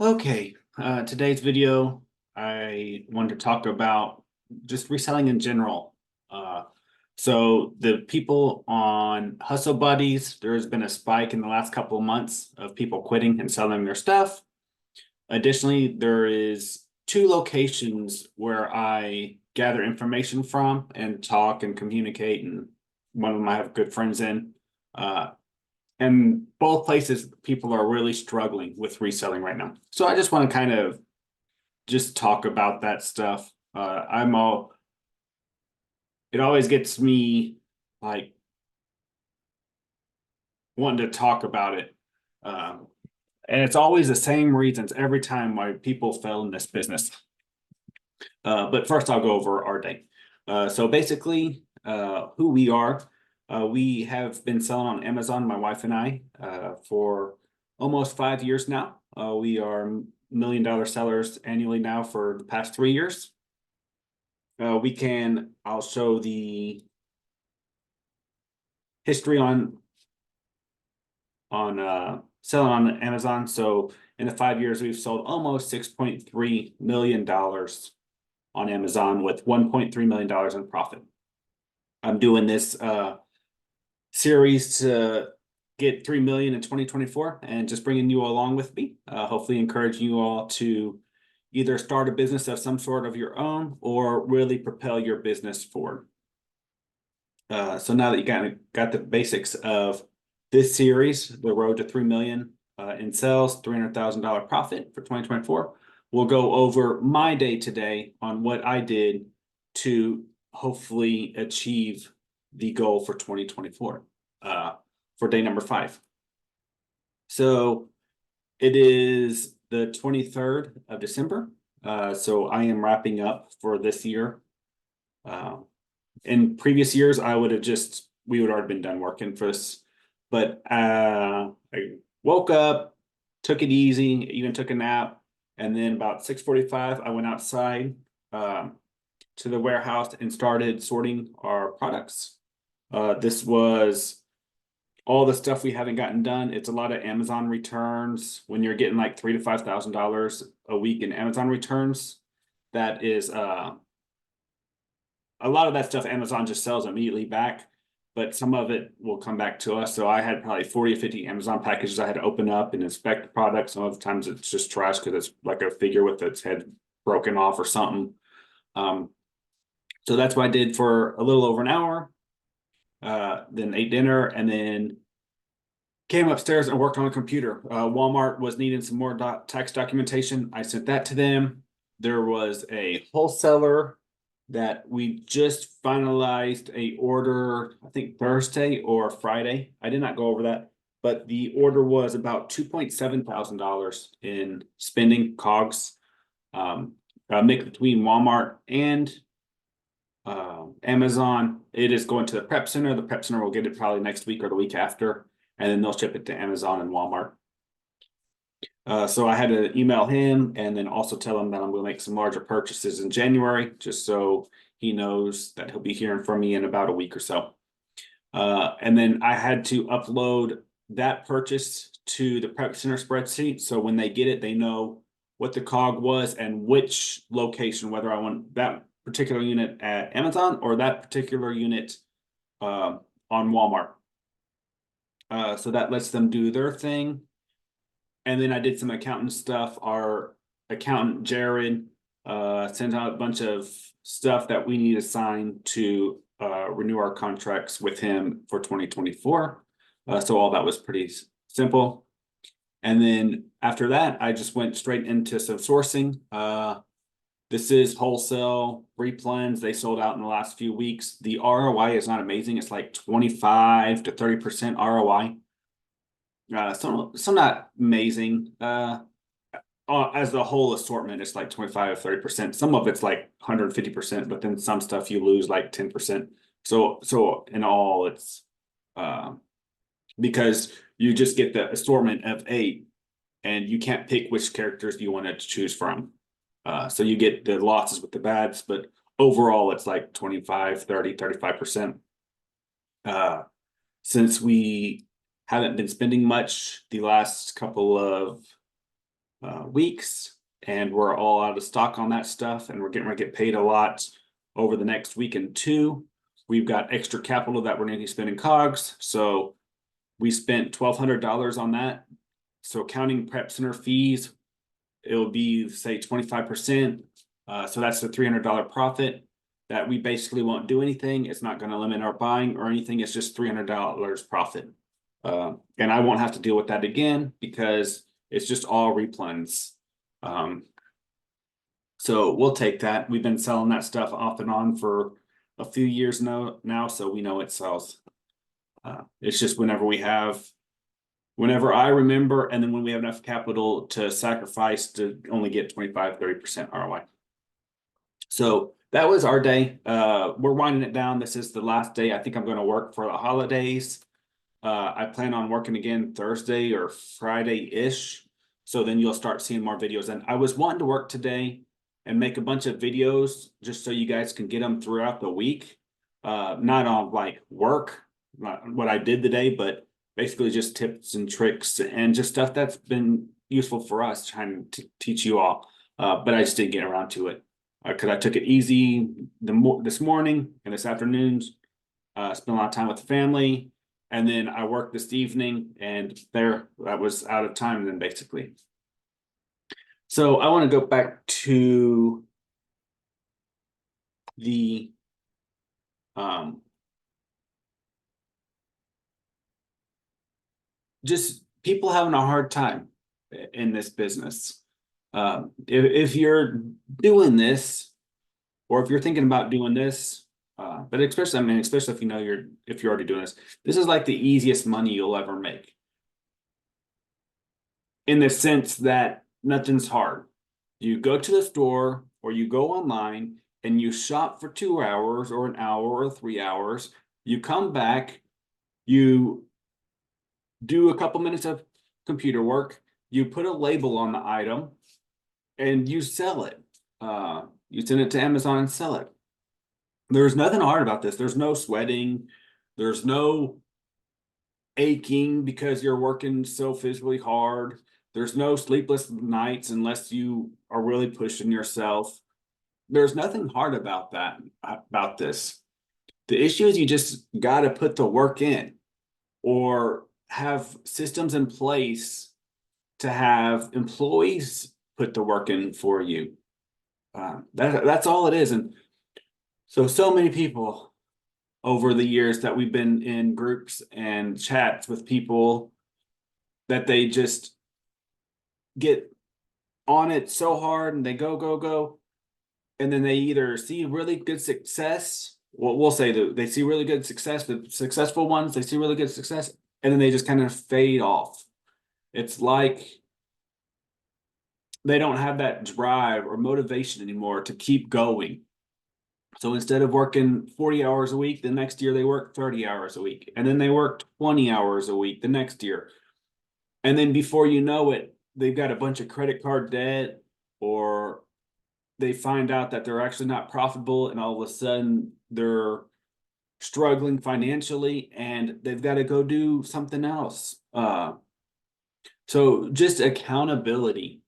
Okay, today's video, I want to talk about just reselling in general. So the people on Hustle Buddies, there's been a spike in the last couple of months of people quitting and selling their stuff. Additionally, there is two locations where I gather information from and talk and communicate, and one of them I have good friends in. Uh, and both places people are really struggling with reselling right now. So I just want to kind of just talk about that stuff. It always gets me like wanting to talk about it. Um, and it's always the same reasons every time why people fail in this business. But first, I'll go over our day. So basically, who we are, we have been selling on Amazon, my wife and I, for almost 5 years now. We are $1 million sellers annually now for the past 3 years. I'll show the history on selling on Amazon. So in the 5 years, we've sold almost $6.3 million on Amazon with $1.3 million in profit. I'm doing this series to get 3 million in 2024 and just bringing you all along with me. Hopefully encouraging you all to either start a business of some sort of your own or really propel your business forward. So now that you got the basics of this series, the road to 3 million in sales, $300,000 profit for 2024, we'll go over my day today on what I did to hopefully achieve the goal for 2024 for day number 5. So it is the 23rd of December. So I am wrapping up for this year. In previous years, we would already been done working for this, but I woke up, took it easy, even took a nap, and then about 6:45, I went outside to the warehouse and started sorting our products. This was all the stuff we haven't gotten done. It's a lot of Amazon returns. When you're getting like $3,000 to $5,000 a week in Amazon returns, that is a lot of that stuff Amazon just sells immediately back, but some of it will come back to us. So I had probably 40 or 50 Amazon packages I had to open up and inspect the product. Some of the times it's just trash because it's like a figure with its head broken off or something. So that's what I did for a little over an hour. Then ate dinner and then came upstairs and worked on a computer. Walmart was needing some more tax documentation. I sent that to them. There was a wholesaler that we just finalized a order, I think Thursday or Friday. I did not go over that, but the order was about $2,700 in spending COGS, mix between Walmart and Amazon. It is going to the prep center. The prep center will get it probably next week or the week after, and then they'll ship it to Amazon and Walmart. So I had to email him and then also tell him that I'm going to make some larger purchases in January, just so he knows that he'll be hearing from me in about a week or so. And then I had to upload that purchase to the prep center spreadsheet. So when they get it, they know what the COG was and which location, whether I want that particular unit at Amazon or that particular unit on Walmart. So that lets them do their thing. And then I did some accountant stuff. Our accountant, Jared, sent out a bunch of stuff that we need to sign to renew our contracts with him for 2024. So all that was pretty simple. And then after that, I just went straight into some sourcing. This is wholesale replens. They sold out in the last few weeks. The ROI is not amazing. It's like 25 to 30% ROI. So not amazing. As the whole assortment, it's like 25 or 30%. Some of it's like 150%, but then some stuff you lose like 10%. So in all, it's because you just get the assortment of 8 and you can't pick which characters you want to choose from. So you get the losses with the bads, but overall it's like 25, 30, 35%. Since we haven't been spending much the last couple of weeks, and we're all out of stock on that stuff, and we're getting ready to get paid a lot over the next week and two. We've got extra capital that we're going to be spending COGS, so we spent $1,200 on that. So counting prep center fees, it'll be say 25%. So that's the $300 profit that we basically won't do anything. It's not going to limit our buying or anything. It's just $300 profit. And I won't have to deal with that again because it's just all replens. So we'll take that. We've been selling that stuff off and on for a few years now, so we know it sells. It's just whenever I remember, and then when we have enough capital to sacrifice to only get 25-30% ROI. So that was our day. We're winding it down. This is the last day. I think I'm going to work for the holidays. I plan on working again Thursday or Friday-ish. So then you'll start seeing more videos. And I was wanting to work today and make a bunch of videos just so you guys can get them throughout the week. Not on like work, not what I did today, but basically just tips and tricks and just stuff that's been useful for us trying to teach you all. But I just didn't get around to it because I took it easy this morning and this afternoon. Spent a lot of time with the family. And then I worked this evening and that was out of time then basically. So I want to go back to the just people having a hard time in this business. If you're doing this, or if you're thinking about doing this, but especially if you know if you're already doing this is like the easiest money you'll ever make. In the sense that nothing's hard. You go to the store or you go online and you shop for 2 hours or an hour or 3 hours. You come back, you do a couple minutes of computer work, you put a label on the item, and you sell it. You send it to Amazon and sell it. There's nothing hard about this. There's no sweating. There's no aching because you're working so physically hard. There's no sleepless nights unless you are really pushing yourself. There's nothing hard about this. The issue is you just got to put the work in or have systems in place to have employees put the work in for you. That's all it is. And so many people over the years that we've been in groups and chats with people that they just get on it so hard and they go. And then they either see really good success. Well, we'll say that they see really good success, the successful ones, they see really good success, and then they just kind of fade off. It's like they don't have that drive or motivation anymore to keep going. So instead of working 40 hours a week, the next year they work 30 hours a week. And then they work 20 hours a week the next year. And then before you know it, they've got a bunch of credit card debt, or they find out that they're actually not profitable, and all of a sudden they're struggling financially and they've got to go do something else. So just accountability.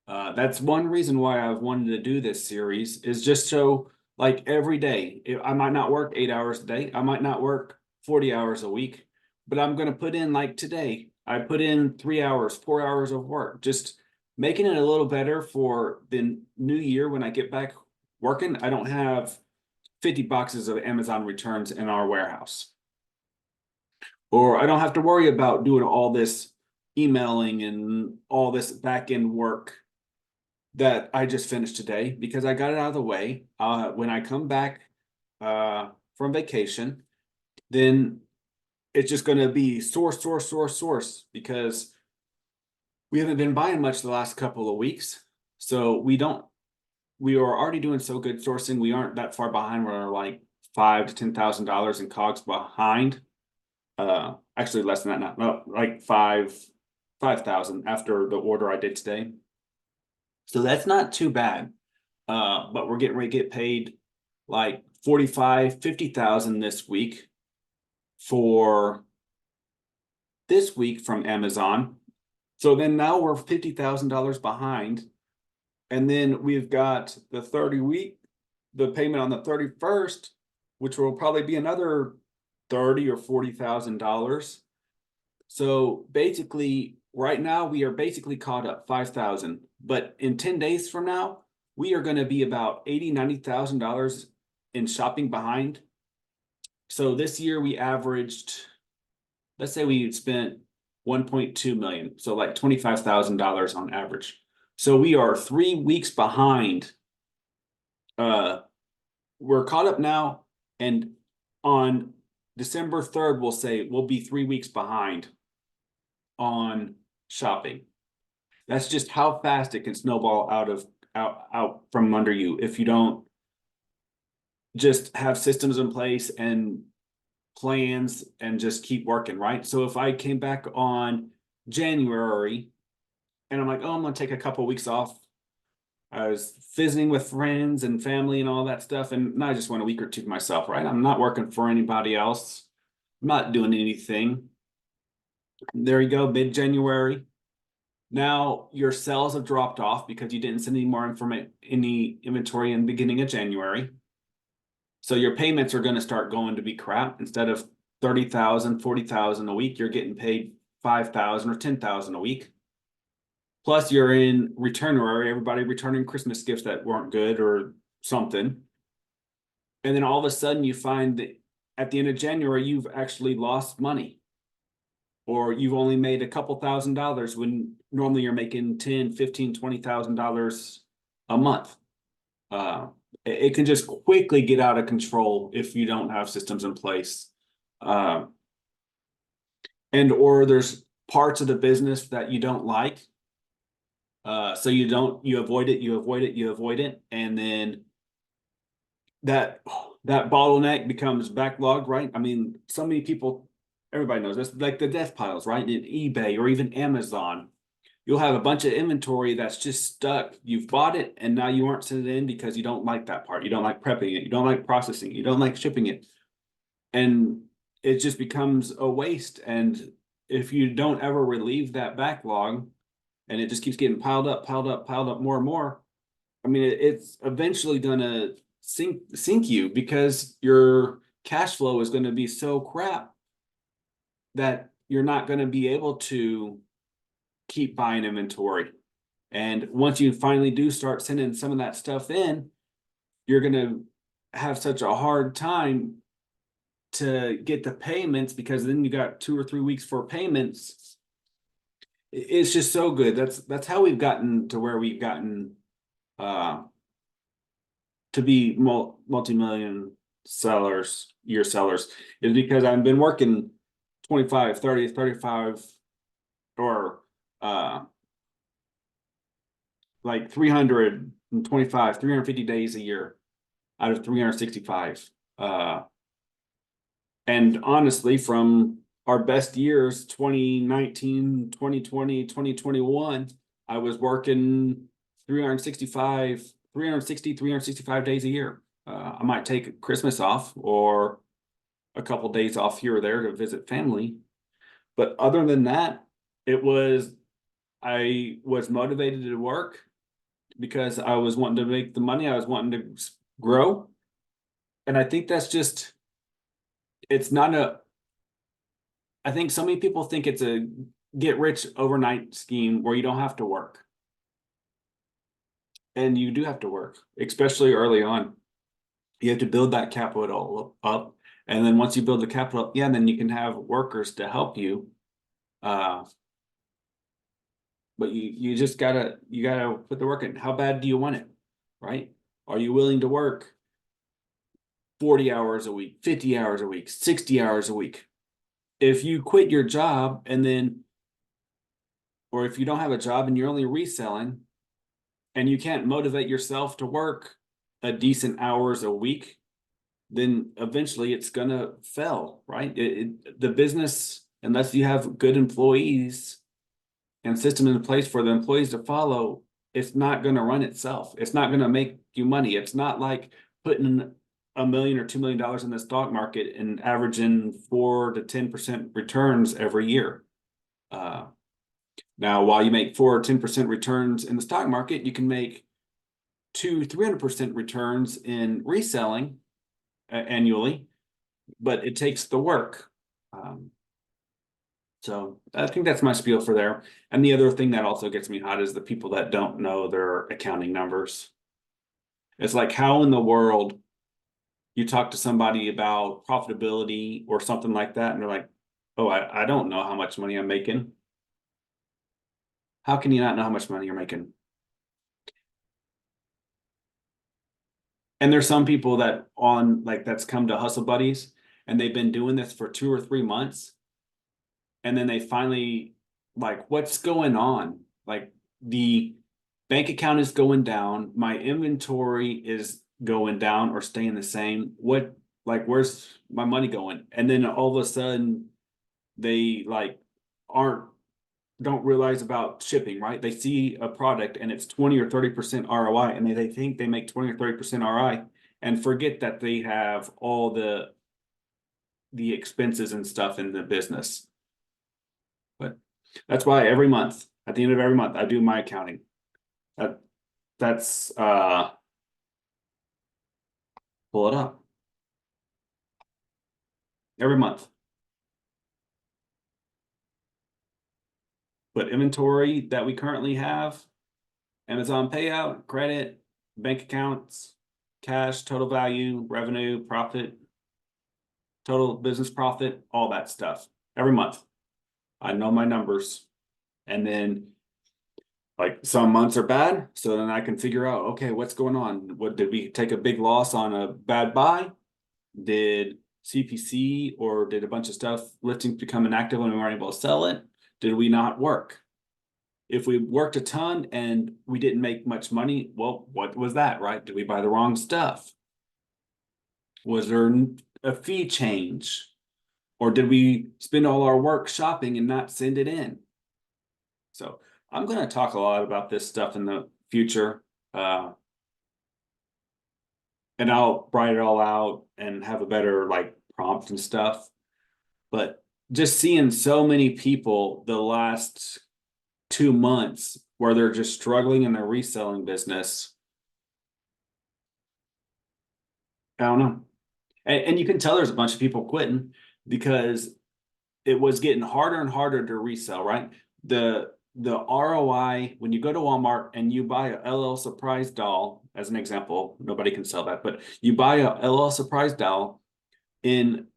That's one reason why I've wanted to do this series, is just so like every day, I might not work 8 hours a day. I might not work 40 hours a week, but I'm going to put in, like today, I put in 3 hours, 4 hours of work, just making it a little better for the new year. When I get back working, I don't have 50 boxes of Amazon returns in our warehouse. Or I don't have to worry about doing all this emailing and all this back end work that I just finished today, because I got it out of the way. When I come back from vacation, then it's just going to be source, because we haven't been buying much the last couple of weeks. So we are already doing so good sourcing. We aren't that far behind. We're like $5,000 to $10,000 in COGS behind. Actually less than that now. No, like 5,000 after the order I did today. So that's not too bad. But we're getting ready to get paid like 45, 50,000 this week for this week from Amazon. So then now we're $50,000 behind. And then we've got the 30-week, the payment on the 31st, which will probably be another $30,000 or $40,000. So basically, right now we are basically caught up 5,000. But in 10 days from now, we are going to be about $80,000-$90,000 in shopping behind. So this year we averaged, let's say we spent 1.2 million, so like $25,000 on average. So we are 3 weeks behind. We're caught up now, and on December 3rd, we'll say we'll be 3 weeks behind on shopping. That's just how fast it can snowball out from under you if you don't just have systems in place and plans and just keep working, right? So if I came back on January and I'm like, oh, I'm gonna take a couple of weeks off. I was visiting with friends and family and all that stuff, and I just want a week or two to myself, right? I'm not working for anybody else. I'm not doing anything. There you go, mid-January. Now your sales have dropped off because you didn't send any inventory in the beginning of January. So your payments are going to start going to be crap. Instead of 30,000, 40,000 a week, you're getting paid 5,000 or 10,000 a week. Plus you're in return, or everybody returning Christmas gifts that weren't good or something. And then all of a sudden you find that at the end of January, you've actually lost money. Or you've only made a couple $1,000s when normally you're making $10,000, $15,000, $20,000 a month. It can just quickly get out of control if you don't have systems in place. And or there's parts of the business that you don't like. So you avoid it. And then that bottleneck becomes backlogged, right? I mean, so many people, everybody knows this, like the death piles, right? In eBay or even Amazon, you'll have a bunch of inventory that's just stuck. You've bought it and now you aren't sending it in because you don't like that part. You don't like prepping it. You don't like processing. You don't like shipping it. And it just becomes a waste. And if you don't ever relieve that backlog and it just keeps getting piled up more and more, I mean, it's eventually gonna sink you because your cash flow is going to be so crap that you're not going to be able to keep buying inventory. And once you finally do start sending some of that stuff in, you're going to have such a hard time to get the payments because then you got 2 or 3 weeks for payments. It's just so good. That's how we've gotten to where we've gotten to be multi-million year sellers, is because I've been working 25, 30, 35 or like 325, 350 days a year out of 365. And honestly, from our best years, 2019, 2020, 2021, I was working 365 days a year. I might take Christmas off or a couple days off here or there to visit family. But other than that, I was motivated to work because I was wanting to make the money. I was wanting to grow. And I think that's just, I think so many people think it's a get rich overnight scheme where you don't have to work. And you do have to work, especially early on. You have to build that capital up. And then once you build the capital up, then you can have workers to help you. But you just gotta put the work in. How bad do you want it, right? Are you willing to work 40 hours a week, 50 hours a week, 60 hours a week? If you quit your job or if you don't have a job and you're only reselling and you can't motivate yourself to work a decent hours a week, then eventually it's gonna fail, right? The business, unless you have good employees and system in place for the employees to follow, it's not going to run itself. It's not going to make you money. It's not like putting $1 million or $2 million in the stock market and averaging 4 to 10% returns every year. Now, while you make 4 or 10% returns in the stock market, you can make 200-300% returns in reselling annually, but it takes the work. So I think that's my spiel for there. And the other thing that also gets me hot is the people that don't know their accounting numbers. It's like, how in the world you talk to somebody about profitability or something like that, and they're like, oh, I don't know how much money I'm making. How can you not know how much money you're making? And there's some people that that's come to Hustle Buddies and they've been doing this for 2 or 3 months. And then they finally, like, what's going on? Like, the bank account is going down, my inventory is going down or staying the same. Where's my money going? And then all of a sudden they like aren't don't realize about shipping, right? They see a product and it's 20 or 30% ROI, and they think they make 20 or 30% ROI and forget that they have all the expenses and stuff in the business. But that's why every month, at the end of every month, I do my accounting. That's pull it up every month. But inventory that we currently have, Amazon payout, credit, bank accounts, cash, total value, revenue, profit, total business profit, all that stuff every month. I know my numbers. And then like some months are bad, so then I can figure out, okay, what's going on? What did we take a big loss on a bad buy? Did CPC or did a bunch of stuff listings become inactive when we weren't able to sell it? Did we not work? If we worked a ton and we didn't make much money, well, what was that, right? Did we buy the wrong stuff? Was there a fee change? Or did we spend all our work shopping and not send it in? So I'm going to talk a lot about this stuff in the future. And I'll write it all out and have a better like prompt and stuff. But just seeing so many people the last 2 months where they're just struggling in their reselling business. I don't know. And you can tell there's a bunch of people quitting because it was getting harder and harder to resell, right? The ROI, when you go to Walmart and you buy a LL Surprise doll, as an example, nobody can sell that, but you buy a LL Surprise doll in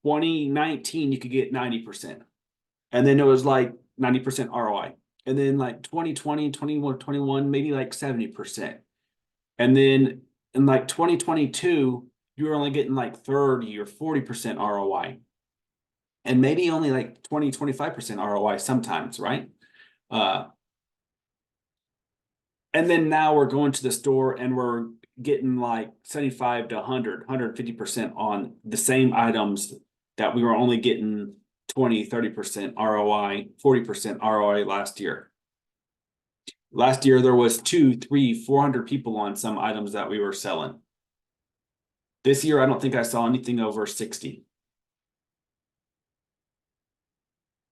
2019, you could get 90%. And then it was like 90% ROI. And then like 2020, 21, 21, maybe like 70%. And then in like 2022, you were only getting like 30 or 40% ROI. And maybe only like 20, 25% ROI sometimes, right? And then now we're going to the store and we're getting like 75 to 100, 150% on the same items that we were only getting 20, 30% ROI, 40% ROI last year. Last year, there was 2, 3, 400 people on some items that we were selling. This year, I don't think I saw anything over 60.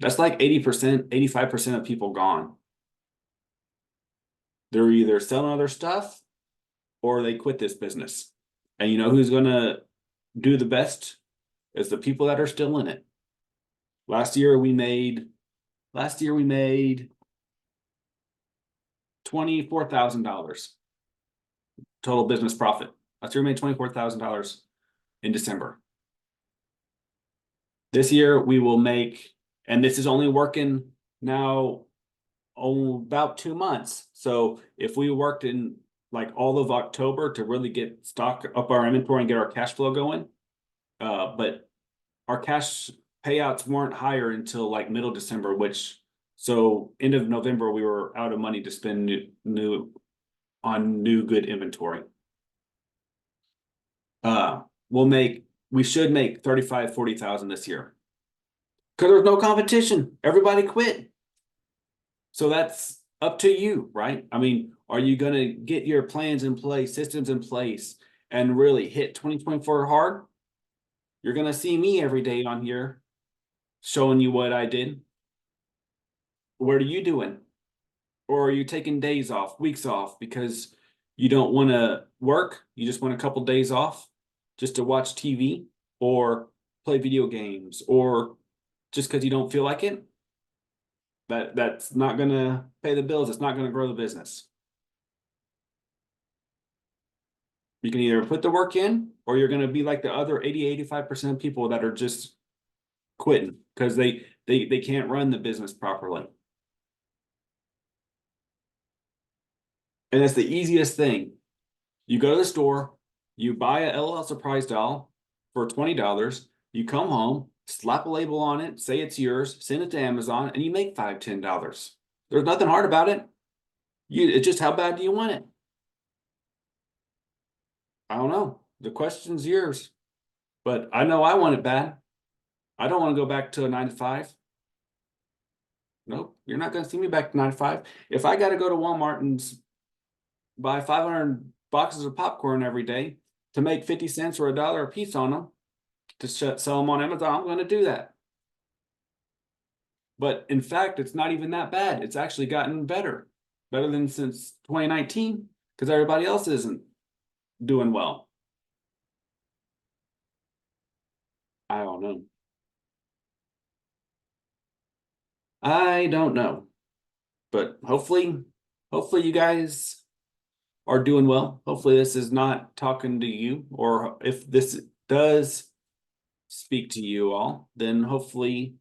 That's like 80%, 85% of people gone. They're either selling other stuff or they quit this business. And you know who's going to do the best is the people that are still in it. Last year we made $24,000 total business profit. Last year we made $24,000 in December. This year we will make, and this is only working now about 2 months. So if we worked in like all of October to really get stock up our inventory and get our cash flow going, but our cash payouts weren't higher until like middle December, so end of November we were out of money to spend on new good inventory. We should make 35, 40,000 this year because there's no competition. Everybody quit. So that's up to you, right? I mean, are you going to get your plans in place, systems in place, and really hit 2024 hard? You're going to see me every day on here showing you what I did. What are you doing? Or are you taking days off, weeks off because you don't want to work? You just want a couple days off just to watch TV or play video games or just because you don't feel like it? That's not gonna pay the bills. It's not gonna grow the business. You can either put the work in or you're gonna be like the other 85% of people that are just quitting because they can't run the business properly. And that's the easiest thing. You go to the store, you buy a LL Surprise doll for $20. You come home, slap a label on it, say it's yours, send it to Amazon, and you make $5, $10. There's nothing hard about it. It's just how bad do you want it? I don't know. The question's yours, but I know I want it bad. I don't want to go back to a 9 to 5. Nope, you're not going to see me back to 9 to 5. If I got to go to Walmart and buy 500 boxes of popcorn every day to make 50 cents or $1 a piece on them to sell them on Amazon, I'm going to do that. But in fact, it's not even that bad. It's actually gotten better than since 2019 because everybody else isn't doing well. I don't know. I don't know. But hopefully you guys are doing well. Hopefully this is not talking to you, or if this does speak to you all, then hopefully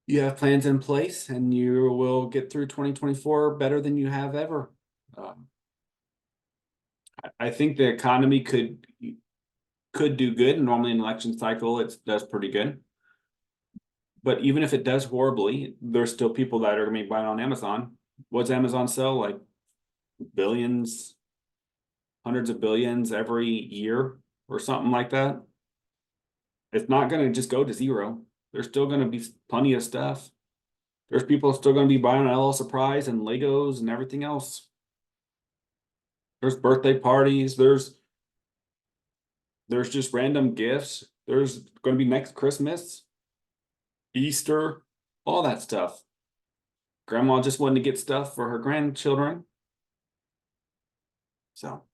you have plans in place and you will get through 2024 better than you have ever. Um, I think the economy could do good. Normally in an election cycle, it does pretty good. But even if it does horribly, there's still people that are going to be buying on Amazon. What's Amazon sell? Like billions, hundreds of billions every year or something like that. It's not going to just go to zero. There's still going to be plenty of stuff. There's people still going to be buying LL Surprise and Legos and everything else. There's birthday parties. There's just random gifts. There's going to be next Christmas, Easter, all that stuff. Grandma just wanted to get stuff for her grandchildren. So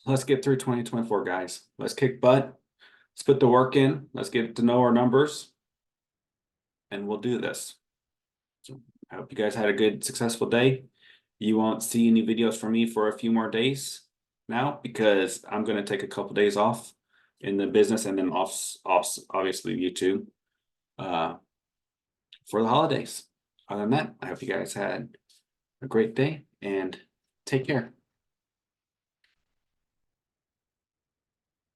let's get through 2024, guys. Let's kick butt. Let's put the work in. Let's get to know our numbers. And we'll do this. So I hope you guys had a good, successful day. You won't see any videos from me for a few more days now because I'm going to take a couple days off in the business and then off obviously YouTube for the holidays. Other than that, I hope you guys had a great day and take care.